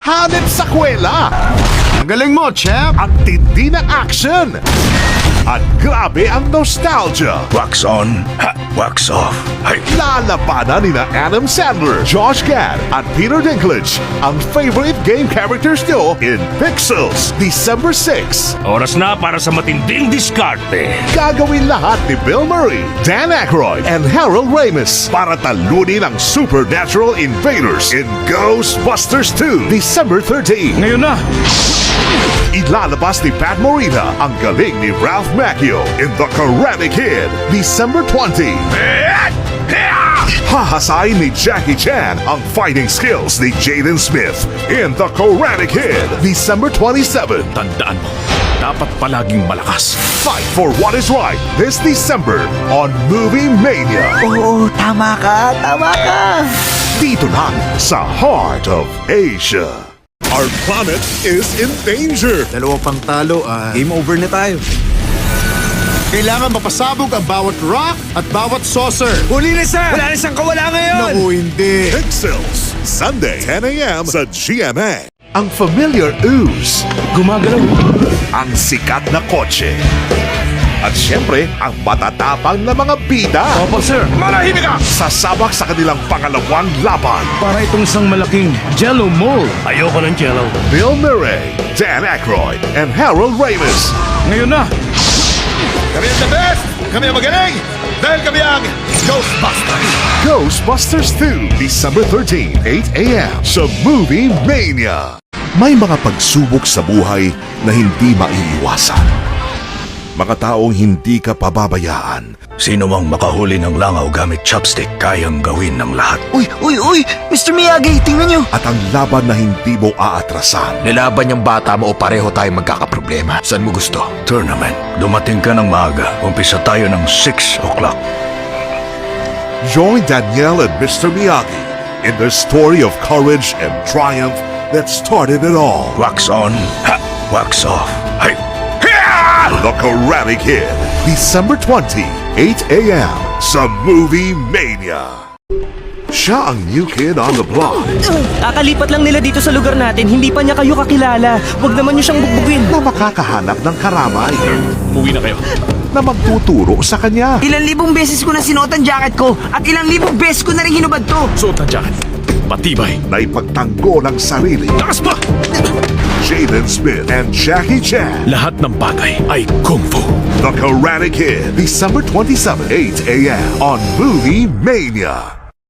Hanip sa kwela! Ang galing mo, champ! Ang tindi ng action! At grabe ang nostalgia! Wax on, wax off. Hey. Lalabanan ni na Adam Sandler, Josh Gad at Peter Dinklage ang favorite game characters nyo in Pixels, December 6. Oras na para sa matinding diskarte. Gagawin lahat ni Bill Murray, Dan Aykroyd, and Harold Ramis para talunin ang supernatural invaders in Ghostbusters 2, December 13. Ngayon na! Ilalabas ni Pat Morita ang galing ni Ralph Macchio in The Karate Kid, December 20. Hahasain ni Jackie Chan ang fighting skills ni Jaden Smith in The Karate Kid, December 27. Tandaan mo, dapat palaging malakas. Fight for what is right this December on Movie Mania. Oo, tama ka, tama ka. Dito lang sa Heart of Asia. Our planet is in danger. Dalawa pang talo, game over na tayo. Kailangan mapasabog ang bawat rock at bawat saucer. Huli na siya! Wala na siyang kawala ngayon! Naku, hindi. Pixels, Sunday, 10 a.m. sa GMA. Ang familiar ooze, Gumagalaw. ang sikat na kotse, at syempre, ang matatapang na mga bida. Opo, sir. Manahimik ka! Sasabak sa kanilang pangalawang laban. Para itong isang malaking jello mold. Ayoko ng jello. Bill Murray, Dan Aykroyd, and Harold Ramis. Ngayon na! Kami ang the best! Kami ang magaling! Dahil kami ang Ghostbusters! Ghostbusters 2, December 13, 8 a.m. sa Movie Mania. May mga pagsubok sa buhay na hindi maiiwasan. Mga taong hindi ka pababayaan. Sino mang makahuli ng langaw gamit chopstick kayang gawin ng lahat. Uy, Mr. Miyagi, tingnan nyo. At ang laban na hindi mo aatrasan. Nilaban yung bata mo o pareho tayo magkakaproblema. Saan mo gusto? Tournament. Dumating ka ng maaga. Umpisa tayo ng 6 o'clock. Join Danielle and Mr. Miyagi in the story of courage and triumph that started it all. Wax on, wax off. Hey. The Karate Kid, December 20, 8 a.m. sa Movie Mania. Siya ang new kid on the block Kakalipat lang nila dito sa lugar natin, hindi pa niya kayo kakilala. Huwag naman niyo siyang bugbugin. na makakahanap ng karamay Uwi na kayo. na magtuturo sa kanya. Ilang libong beses ko na sinuot ang jacket ko at ilang libong beses ko na rin hinubad to. Suot ang jacket. Matibay. Na ipagtanggol ang sarili. Lakas pa! Jaden Smith and Jackie Chan. Lahat ng bagay ay kung fu. The Karate Kid, December 27, 8 a.m. on Movie Mania.